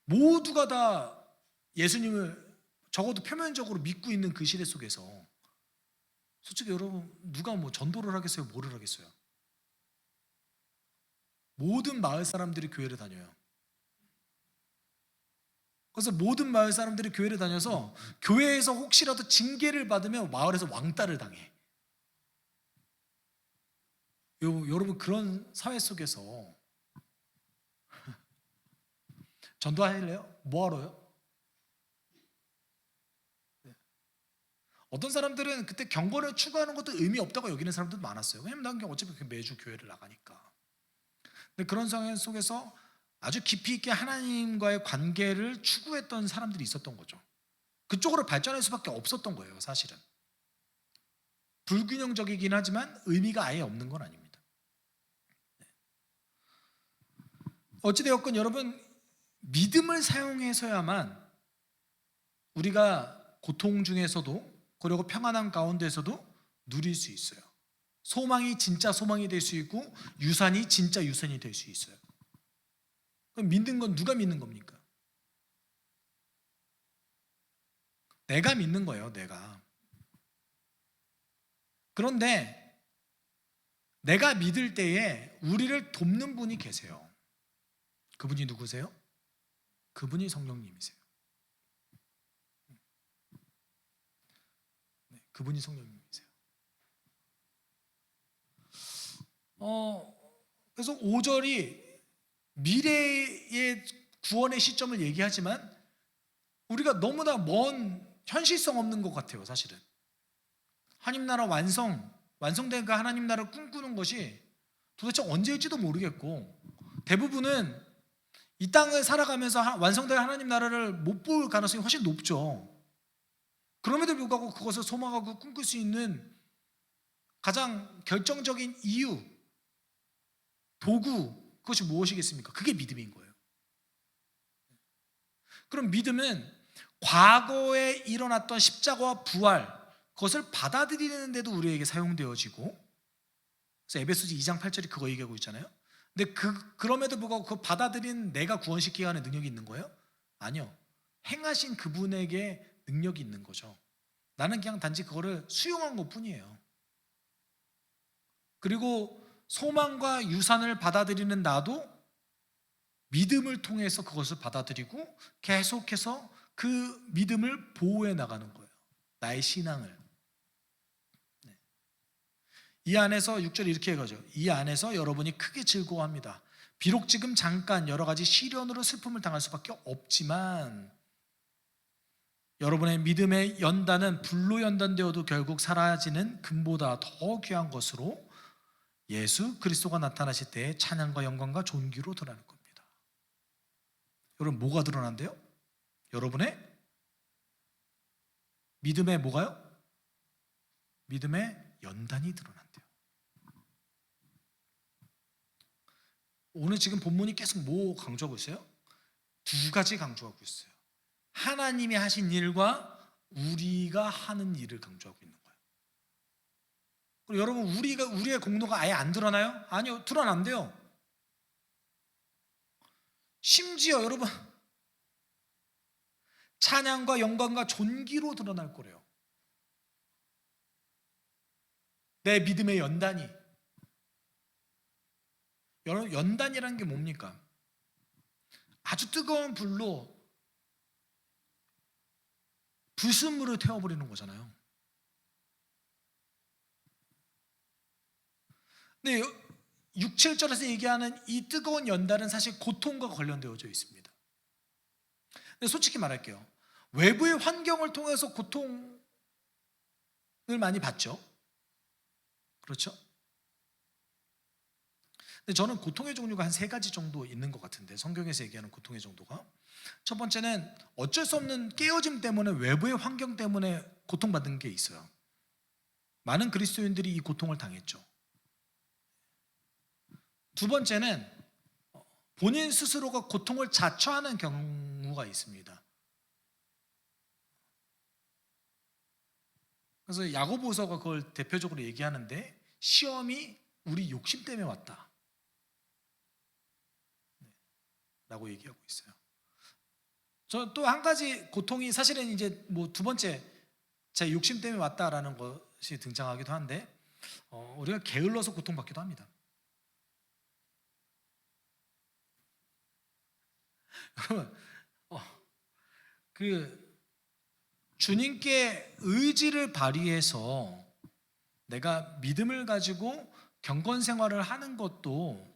모두가 다 예수님을 적어도 표면적으로 믿고 있는 그 시대 속에서 솔직히 여러분 누가 뭐 전도를 하겠어요? 뭐를 하겠어요? 모든 마을 사람들이 교회를 다녀요. 그래서 모든 마을 사람들이 교회를 다녀서 교회에서 혹시라도 징계를 받으면 마을에서 왕따를 당해. 여러분 그런 사회 속에서 전도하실래요? 뭐하러요? 어떤 사람들은 그때 경건을 추구하는 것도 의미 없다고 여기는 사람들도 많았어요. 왜냐면 난 어차피 매주 교회를 나가니까. 근데 그런 상황 속에서 아주 깊이 있게 하나님과의 관계를 추구했던 사람들이 있었던 거죠. 그쪽으로 발전할 수밖에 없었던 거예요, 사실은. 불균형적이긴 하지만 의미가 아예 없는 건 아닙니다. 어찌되었건 여러분, 믿음을 사용해서야만 우리가 고통 중에서도, 그리고 평안한 가운데서도 누릴 수 있어요. 소망이 진짜 소망이 될 수 있고 유산이 진짜 유산이 될 수 있어요. 그럼 믿는 건 누가 믿는 겁니까? 내가 믿는 거예요, 내가. 그런데 내가 믿을 때에 우리를 돕는 분이 계세요. 그분이 누구세요? 그분이 성령님이세요. 네, 그분이 성령님이세요. 그래서 5절이 미래의 구원의 시점을 얘기하지만 우리가 너무나 먼 현실성 없는 것 같아요. 사실은 하나님 나라 완성된 그 하나님 나라를 꿈꾸는 것이 도대체 언제일지도 모르겠고, 대부분은 이 땅을 살아가면서 완성될 하나님 나라를 못 볼 가능성이 훨씬 높죠. 그럼에도 불구하고 그것을 소망하고 꿈꿀 수 있는 가장 결정적인 이유, 도구, 그것이 무엇이겠습니까? 그게 믿음인 거예요. 그럼 믿음은 과거에 일어났던 십자가와 부활, 그것을 받아들이는 데도 우리에게 사용되어지고, 그래서 에베소서 2장 8절이 그거 얘기하고 있잖아요. 근데 그럼에도 불구하고 그 받아들인 내가 구원시키게 하는 능력이 있는 거예요? 아니요. 행하신 그분에게 능력이 있는 거죠. 나는 그냥 단지 그거를 수용한 것뿐이에요. 그리고 소망과 유산을 받아들이는 나도 믿음을 통해서 그것을 받아들이고 계속해서 그 믿음을 보호해 나가는 거예요. 나의 신앙을. 네. 이 안에서 6절에 이렇게 해가죠. 이 안에서 여러분이 크게 즐거워합니다. 비록 지금 잠깐 여러 가지 시련으로 슬픔을 당할 수밖에 없지만 여러분의 믿음의 연단은 불로 연단되어도 결국 사라지는 금보다 더 귀한 것으로 예수 그리스도가 나타나실 때의 찬양과 영광과 존귀로 드러날 겁니다. 여러분, 뭐가 드러난대요? 여러분의 믿음의 뭐가요? 믿음의 연단이 드러난대요. 오늘 지금 본문이 계속 뭐 강조하고 있어요? 두 가지 강조하고 있어요. 하나님이 하신 일과 우리가 하는 일을 강조하고 있는 거예요. 그리고 여러분, 우리의 공로가 아예 안 드러나요? 아니요, 드러난대요. 심지어 여러분, 찬양과 영광과 존귀로 드러날 거래요. 내 믿음의 연단이. 여러분, 연단이라는 게 뭡니까? 아주 뜨거운 불로 불순물을 태워버리는 거잖아요. 근데 6, 7절에서 얘기하는 이 뜨거운 연단은 사실 고통과 관련되어져 있습니다. 근데 솔직히 말할게요. 외부의 환경을 통해서 고통을 많이 받죠. 그렇죠? 근데 저는 고통의 종류가 한 3가지 정도 있는 것 같은데, 성경에서 얘기하는 고통의 정도가. 첫 번째는 어쩔 수 없는 깨어짐 때문에, 외부의 환경 때문에 고통받는 게 있어요. 많은 그리스도인들이 이 고통을 당했죠. 두 번째는 본인 스스로가 고통을 자처하는 경우가 있습니다. 그래서 야고보서가 그걸 대표적으로 얘기하는데, 시험이 우리 욕심 때문에 왔다 라고 얘기하고 있어요. 저 또 한 가지 고통이 사실은 이제 뭐 두 번째, 제 욕심 때문에 왔다라는 것이 등장하기도 한데, 우리가 게을러서 고통받기도 합니다. 여러분, 그 주님께 의지를 발휘해서 내가 믿음을 가지고 경건 생활을 하는 것도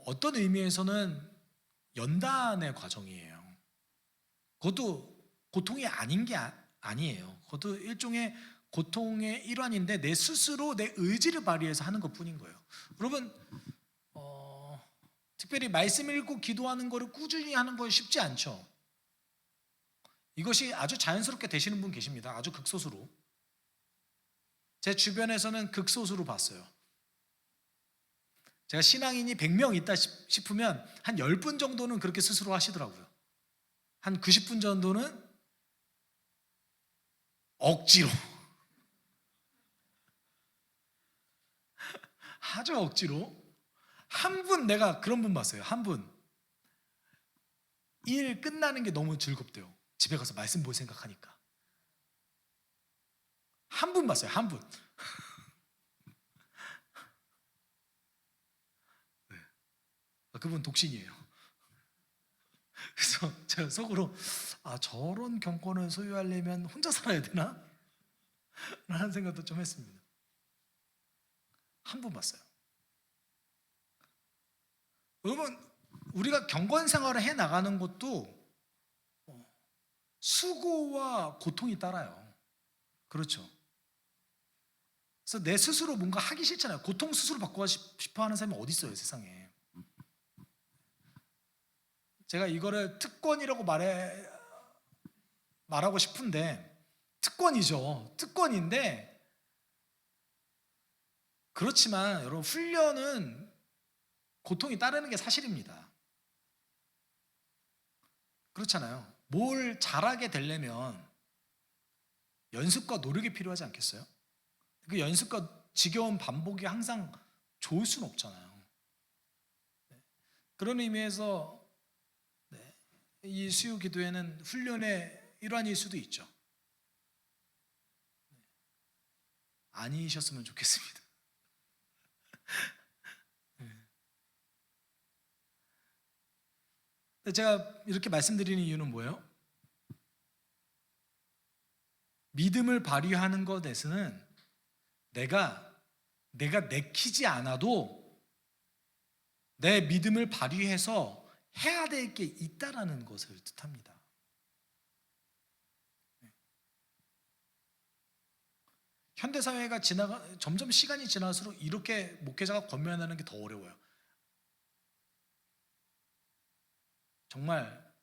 어떤 의미에서는 연단의 과정이에요. 그것도 고통이 아닌 게 아니에요. 그것도 일종의 고통의 일환인데 내 스스로 내 의지를 발휘해서 하는 것뿐인 거예요. 여러분, 특별히 말씀 읽고 기도하는 거를 꾸준히 하는 건 쉽지 않죠. 이것이 아주 자연스럽게 되시는 분 계십니다. 아주 극소수로. 제 주변에서는 극소수로 봤어요. 제가 신앙인이 100명 있다 싶으면 한 10분 정도는 그렇게 스스로 하시더라고요. 한 90분 정도는 억지로. 아주 억지로. 한 분, 내가 그런 분 봤어요. 한 분. 일 끝나는 게 너무 즐겁대요. 집에 가서 말씀 볼 생각하니까. 한 분 봤어요. 한 분. 그분 독신이에요. 그래서 제가 속으로 저런 경권을 소유하려면 혼자 살아야 되나? 라는 생각도 좀 했습니다. 한 분 봤어요. 여러분, 우리가 경건 생활을 해 나가는 것도 수고와 고통이 따라요. 그렇죠. 그래서 내 스스로 뭔가 하기 싫잖아요. 고통 스스로 받고 싶어 하는 사람이 어디 있어요, 세상에. 제가 이거를 특권이라고 말하고 싶은데, 특권이죠. 특권인데, 그렇지만 여러분, 훈련은 고통이 따르는 게 사실입니다. 그렇잖아요. 뭘 잘하게 되려면 연습과 노력이 필요하지 않겠어요? 그 연습과 지겨운 반복이 항상 좋을 수는 없잖아요. 그런 의미에서 이 수요 기도회는 훈련의 일환일 수도 있죠. 아니셨으면 좋겠습니다. 제가 이렇게 말씀드리는 이유는 뭐예요? 믿음을 발휘하는 것에서는 내가 내키지 않아도 내 믿음을 발휘해서 해야 될 게 있다라는 것을 뜻합니다. 현대사회가 점점 시간이 지날수록 이렇게 목회자가 권면하는 게 더 어려워요. 정말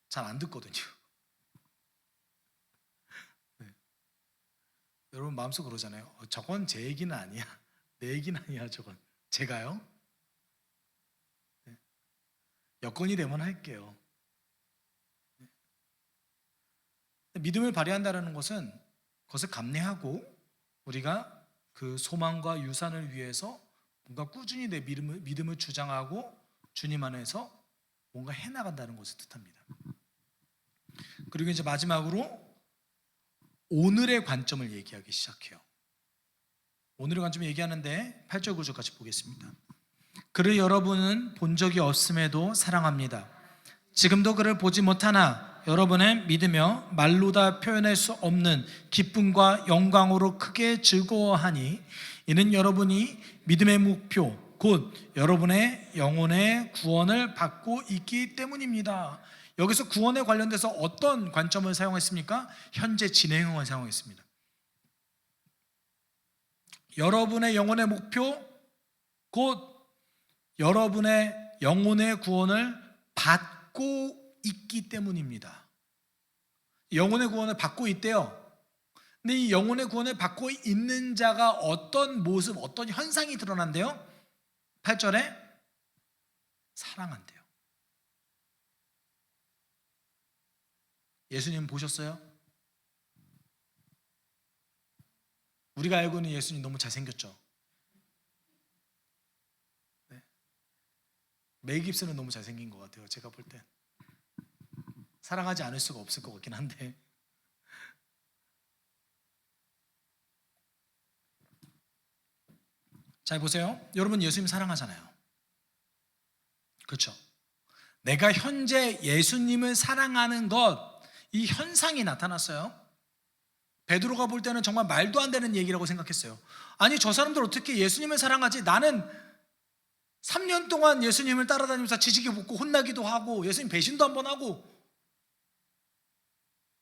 잘 안 듣거든요. 네. 여러분 마음속 그러잖아요. 저건 제 얘기는 아니야. 내 얘기는 아니야. 저건 제가요. 네. 여건이 되면 할게요. 네. 믿음을 발휘한다는 것은 그것을 감내하고 우리가 그 소망과 유산을 위해서 뭔가 꾸준히 내 믿음을 주장하고 주님 안에서 뭔가 해나간다는 것을 뜻합니다. 그리고 이제 마지막으로 오늘의 관점을 얘기하기 시작해요. 오늘의 관점을 얘기하는데 8절 9절 같이 보겠습니다. 그를 여러분은 본 적이 없음에도 사랑합니다. 지금도 그를 보지 못하나 여러분은 믿으며 말로 다 표현할 수 없는 기쁨과 영광으로 크게 즐거워하니 이는 여러분이 믿음의 목표 곧 여러분의 영혼의 구원을 받고 있기 때문입니다. 여기서 구원에 관련돼서 어떤 관점을 사용했습니까? 현재 진행형을 사용했습니다. 여러분의 영혼의 목표 곧 여러분의 영혼의 구원을 받고 있기 때문입니다. 영혼의 구원을 받고 있대요. 근데 이 영혼의 구원을 받고 있는 자가 어떤 모습, 어떤 현상이 드러난대요? 8절에 사랑한대요. 예수님 보셨어요? 우리가 알고 있는 예수님 너무 잘생겼죠? 네. 멜 깁슨은 너무 잘생긴 것 같아요. 제가 볼 때 사랑하지 않을 수가 없을 것 같긴 한데 잘 보세요. 여러분 예수님 사랑하잖아요. 그렇죠? 내가 현재 예수님을 사랑하는 것, 이 현상이 나타났어요. 베드로가 볼 때는 정말 말도 안 되는 얘기라고 생각했어요. 아니 저 사람들 어떻게 예수님을 사랑하지? 나는 3년 동안 예수님을 따라다니면서 지지게 볶고 혼나기도 하고 예수님 배신도 한번 하고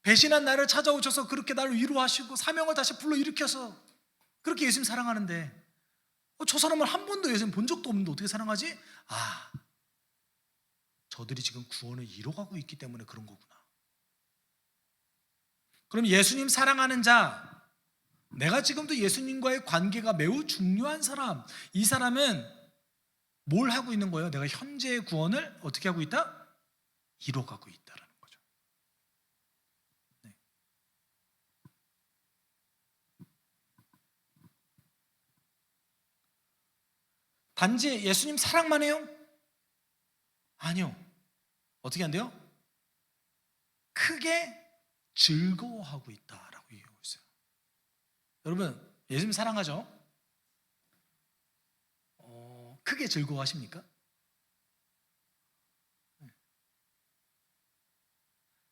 배신한 나를 찾아오셔서 그렇게 나를 위로하시고 사명을 다시 불러일으켜서 그렇게 예수님 사랑하는데 저 사람은 한 번도 예수님 본 적도 없는데 어떻게 사랑하지? 저들이 지금 구원을 이뤄가고 있기 때문에 그런 거구나. 그럼 예수님 사랑하는 자, 내가 지금도 예수님과의 관계가 매우 중요한 사람, 이 사람은 뭘 하고 있는 거예요? 내가 현재의 구원을 어떻게 하고 있다? 이뤄가고 있다라는 거죠. 네. 단지 예수님 사랑만 해요? 아니요. 어떻게 한대요? 크게 즐거워하고 있다라고 얘기하고 있어요. 여러분 예수님 사랑하죠? 크게 즐거워하십니까?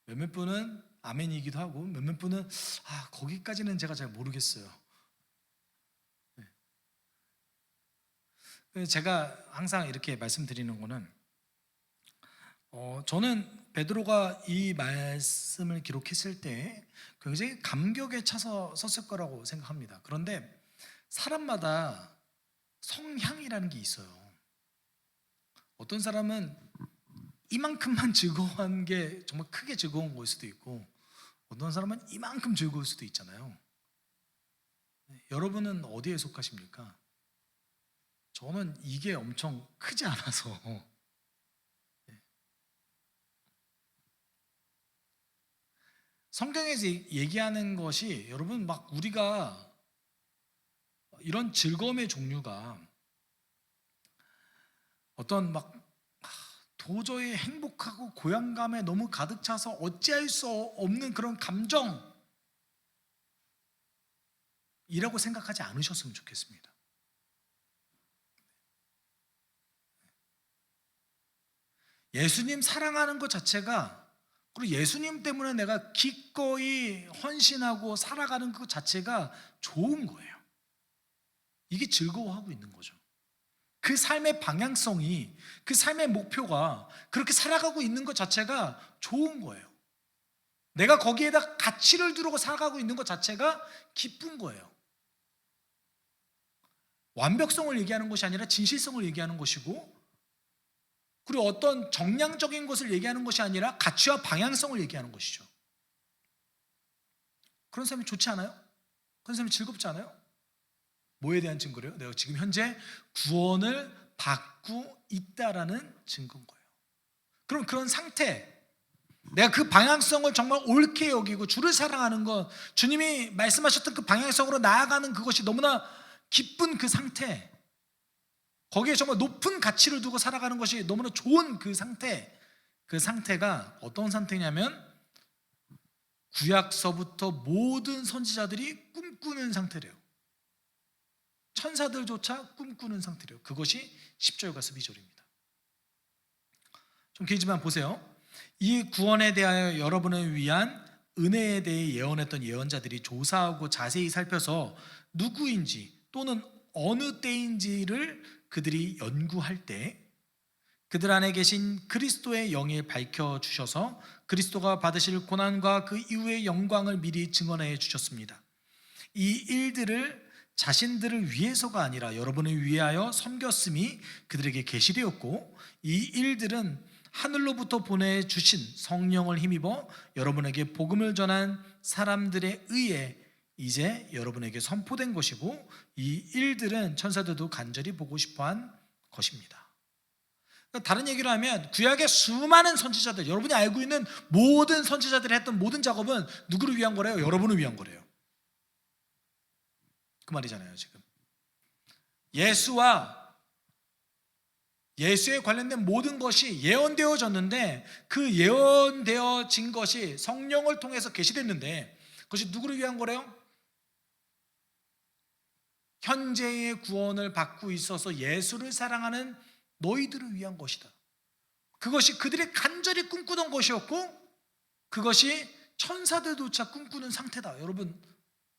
몇몇 분은 아멘이기도 하고 몇몇 분은 거기까지는 제가 잘 모르겠어요. 제가 항상 이렇게 말씀드리는 거는 저는 베드로가 이 말씀을 기록했을 때 굉장히 감격에 차서 썼을 거라고 생각합니다. 그런데 사람마다 성향이라는 게 있어요. 어떤 사람은 이만큼만 즐거워한 게 정말 크게 즐거운 거일 수도 있고 어떤 사람은 이만큼 즐거울 수도 있잖아요. 여러분은 어디에 속하십니까? 저는 이게 엄청 크지 않아서 성경에서 얘기하는 것이 여러분 막 우리가 이런 즐거움의 종류가 어떤 막 도저히 행복하고 고향감에 너무 가득 차서 어찌할 수 없는 그런 감정이라고 생각하지 않으셨으면 좋겠습니다. 예수님 사랑하는 것 자체가, 그리고 예수님 때문에 내가 기꺼이 헌신하고 살아가는 것 자체가 좋은 거예요. 이게 즐거워하고 있는 거죠. 그 삶의 방향성이, 그 삶의 목표가 그렇게 살아가고 있는 것 자체가 좋은 거예요. 내가 거기에다 가치를 두르고 살아가고 있는 것 자체가 기쁜 거예요. 완벽성을 얘기하는 것이 아니라 진실성을 얘기하는 것이고, 그리고 어떤 정량적인 것을 얘기하는 것이 아니라 가치와 방향성을 얘기하는 것이죠. 그런 삶이 좋지 않아요? 그런 삶이 즐겁지 않아요? 뭐에 대한 증거래요? 내가 지금 현재 구원을 받고 있다라는 증거인 거예요. 그럼 그런 상태, 내가 그 방향성을 정말 옳게 여기고 주를 사랑하는 것, 주님이 말씀하셨던 그 방향성으로 나아가는 그것이 너무나 기쁜 그 상태, 거기에 정말 높은 가치를 두고 살아가는 것이 너무나 좋은 그 상태, 그 상태가 어떤 상태냐면 구약서부터 모든 선지자들이 꿈꾸는 상태래요. 천사들조차 꿈꾸는 상태래요. 그것이 10절과 12절입니다. 좀 길지만 보세요. 이 구원에 대하여 여러분을 위한 은혜에 대해 예언했던 예언자들이 조사하고 자세히 살펴서 누구인지 또는 어느 때인지를 그들이 연구할 때 그들 안에 계신 그리스도의 영이 밝혀주셔서 그리스도가 받으실 고난과 그 이후의 영광을 미리 증언해 주셨습니다. 이 일들을 자신들을 위해서가 아니라 여러분을 위하여 섬겼음이 그들에게 계시되었고, 이 일들은 하늘로부터 보내주신 성령을 힘입어 여러분에게 복음을 전한 사람들에 의해 이제 여러분에게 선포된 것이고, 이 일들은 천사들도 간절히 보고 싶어한 것입니다. 다른 얘기로 하면 구약의 수많은 선지자들, 여러분이 알고 있는 모든 선지자들이 했던 모든 작업은 누구를 위한 거래요? 여러분을 위한 거래요. 그 말이잖아요. 지금 예수에 관련된 모든 것이 예언되어졌는데 그 예언되어진 것이 성령을 통해서 계시됐는데 그것이 누구를 위한 거래요? 현재의 구원을 받고 있어서 예수를 사랑하는 너희들을 위한 것이다. 그것이 그들이 간절히 꿈꾸던 것이었고 그것이 천사들조차 꿈꾸는 상태다. 여러분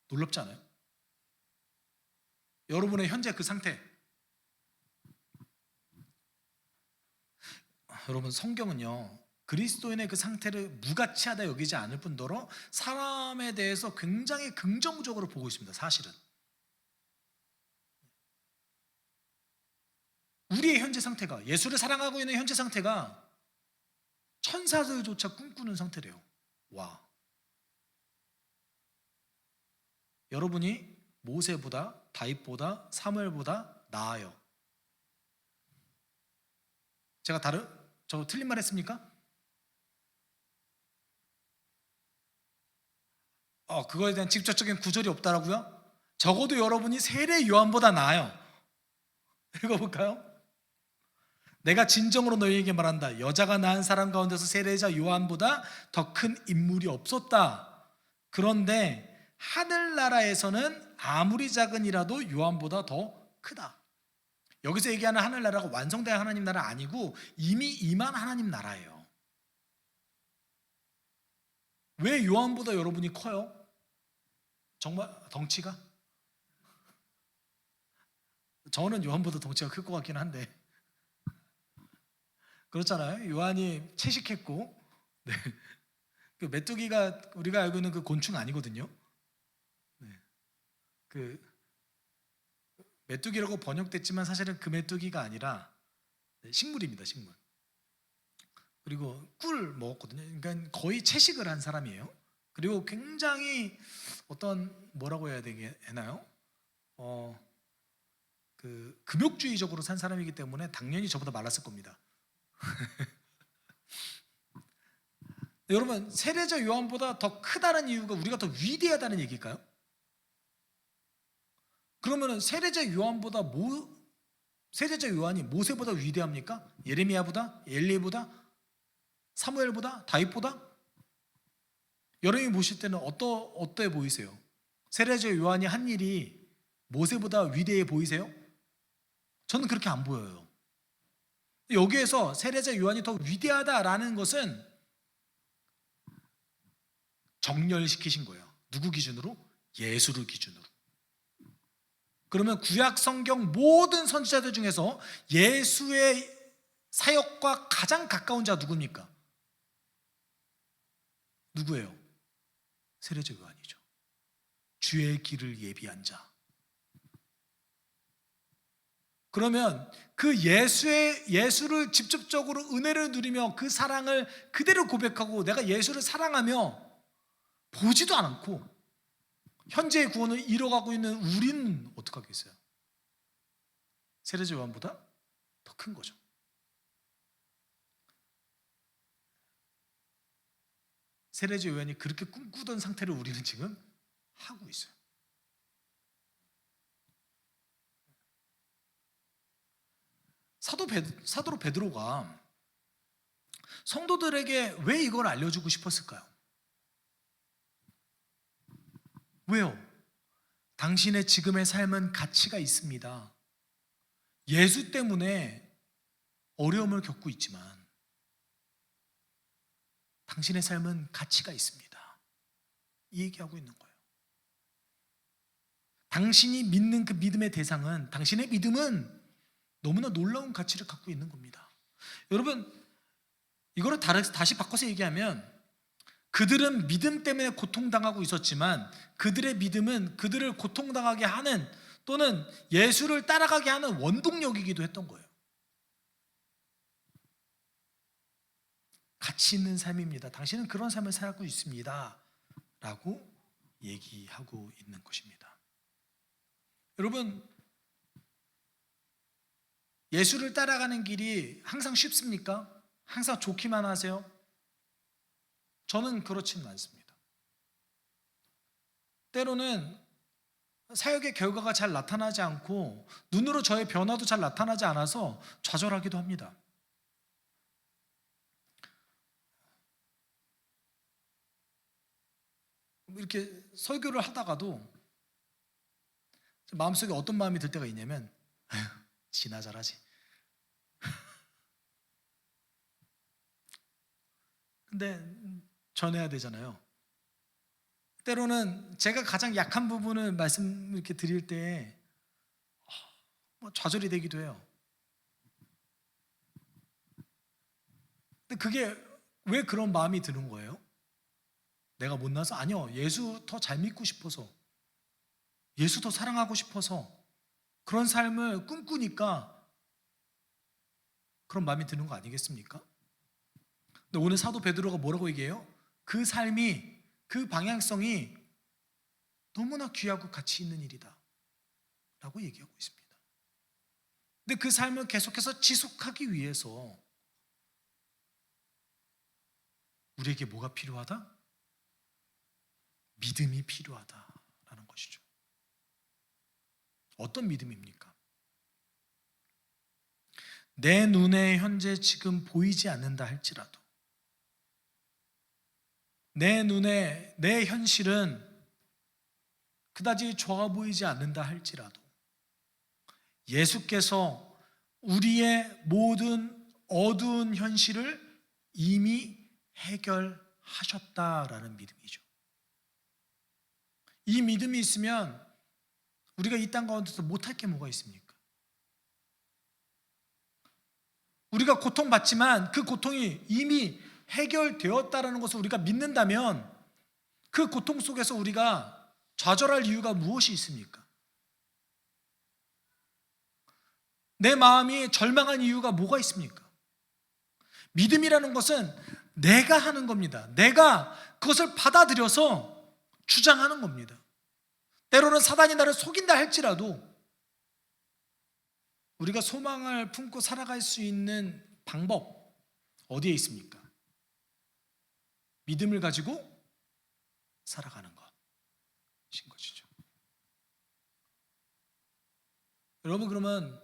놀랍지 않아요? 여러분의 현재 그 상태, 여러분 성경은요 그리스도인의 그 상태를 무가치하다 여기지 않을 뿐더러 사람에 대해서 굉장히 긍정적으로 보고 있습니다. 사실은 우리의 현재 상태가, 예수를 사랑하고 있는 현재 상태가 천사들조차 꿈꾸는 상태래요. 와, 여러분이 모세보다 다윗보다 사무엘보다 나아요. 제가 저 틀린 말 했습니까? 그거에 대한 직접적인 구절이 없다라고요? 적어도 여러분이 세례 요한보다 나아요. 읽어볼까요? 내가 진정으로 너희에게 말한다. 여자가 낳은 사람 가운데서 세례자 요한보다 더 큰 인물이 없었다. 그런데 하늘나라에서는 아무리 작은이라도 요한보다 더 크다. 여기서 얘기하는 하늘나라가 완성된 하나님 나라 아니고 이미 임한 하나님 나라예요. 왜 요한보다 여러분이 커요? 정말 덩치가? 저는 요한보다 덩치가 클 것 같긴 한데 그렇잖아요. 요한이 채식했고 네. 그 메뚜기가 우리가 알고 있는 그 곤충 아니거든요. 네. 그 메뚜기라고 번역됐지만 사실은 그 메뚜기가 아니라 식물입니다. 식물. 그리고 꿀 먹었거든요. 그러니까 거의 채식을 한 사람이에요. 그리고 굉장히 어떤 뭐라고 해야 되나요? 그 금욕주의적으로 산 사람이기 때문에 당연히 저보다 말랐을 겁니다. 여러분, 세례자 요한보다 더 크다는 이유가 우리가 더 위대하다는 얘기일까요? 그러면은 세례자 요한이 모세보다 위대합니까? 예레미야보다? 엘리야보다? 사무엘보다? 다윗보다? 여러분이 보실 때는 어떠해 보이세요? 세례자 요한이 한 일이 모세보다 위대해 보이세요? 저는 그렇게 안 보여요. 여기에서 세례자 요한이 더 위대하다라는 것은 정렬시키신 거예요. 누구 기준으로? 예수를 기준으로. 그러면 구약 성경 모든 선지자들 중에서 예수의 사역과 가장 가까운 자 누굽니까? 누구예요? 세례자 요한이죠. 주의 길을 예비한 자. 그러면 그 예수를 직접적으로 은혜를 누리며 그 사랑을 그대로 고백하고 내가 예수를 사랑하며 보지도 않고 현재의 구원을 이뤄가고 있는 우리는 어떻게 하겠어요? 세례자 요한보다 더 큰 거죠. 세례자 요한이 그렇게 꿈꾸던 상태를 우리는 지금 하고 있어요. 사도 베드로가 성도들에게 왜 이걸 알려주고 싶었을까요? 왜요? 당신의 지금의 삶은 가치가 있습니다. 예수 때문에 어려움을 겪고 있지만 당신의 삶은 가치가 있습니다. 이 얘기하고 있는 거예요. 당신이 믿는 그 믿음의 대상은, 당신의 믿음은 너무나 놀라운 가치를 갖고 있는 겁니다. 여러분, 이거를 다시 바꿔서 얘기하면 그들은 믿음 때문에 고통당하고 있었지만 그들의 믿음은 그들을 고통당하게 하는 또는 예수를 따라가게 하는 원동력이기도 했던 거예요. 가치 있는 삶입니다. 당신은 그런 삶을 살고 있습니다. 라고 얘기하고 있는 것입니다. 여러분, 예수를 따라가는 길이 항상 쉽습니까? 항상 좋기만 하세요? 저는 그렇지는 않습니다. 때로는 사역의 결과가 잘 나타나지 않고 눈으로 저의 변화도 잘 나타나지 않아서 좌절하기도 합니다. 이렇게 설교를 하다가도 마음속에 어떤 마음이 들 때가 있냐면 지나 잘하지. 근데 전해야 되잖아요. 때로는 제가 가장 약한 부분을 말씀 이렇게 드릴 때 좌절이 되기도 해요. 근데 그게 왜 그런 마음이 드는 거예요? 내가 못나서? 아니요. 예수 더 잘 믿고 싶어서, 예수 더 사랑하고 싶어서 그런 삶을 꿈꾸니까 그런 마음이 드는 거 아니겠습니까? 근데 오늘 사도 베드로가 뭐라고 얘기해요? 그 삶이, 그 방향성이 너무나 귀하고 가치 있는 일이다 라고 얘기하고 있습니다. 근데 그 삶을 계속해서 지속하기 위해서 우리에게 뭐가 필요하다? 믿음이 필요하다라는 것이죠. 어떤 믿음입니까? 내 눈에 현재 지금 보이지 않는다 할지라도, 내 눈에 내 현실은 그다지 좋아 보이지 않는다 할지라도 예수께서 우리의 모든 어두운 현실을 이미 해결하셨다라는 믿음이죠. 이 믿음이 있으면 우리가 이 땅 가운데서 못할 게 뭐가 있습니까? 우리가 고통받지만 그 고통이 이미 해결되었다라는 것을 우리가 믿는다면 그 고통 속에서 우리가 좌절할 이유가 무엇이 있습니까? 내 마음이 절망한 이유가 뭐가 있습니까? 믿음이라는 것은 내가 하는 겁니다. 내가 그것을 받아들여서 주장하는 겁니다. 때로는 사단이 나를 속인다 할지라도 우리가 소망을 품고 살아갈 수 있는 방법 어디에 있습니까? 믿음을 가지고 살아가는 것인 것이죠. 여러분, 그러면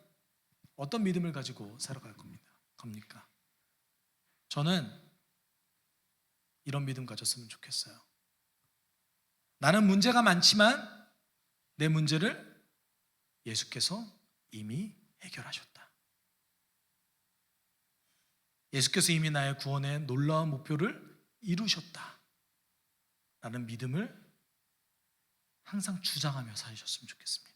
어떤 믿음을 가지고 살아갈 겁니까? 저는 이런 믿음 가졌으면 좋겠어요. 나는 문제가 많지만 내 문제를 예수께서 이미 해결하셨다. 예수께서 이미 나의 구원의 놀라운 목표를 이루셨다 라는 믿음을 항상 주장하며 사셨으면 좋겠습니다.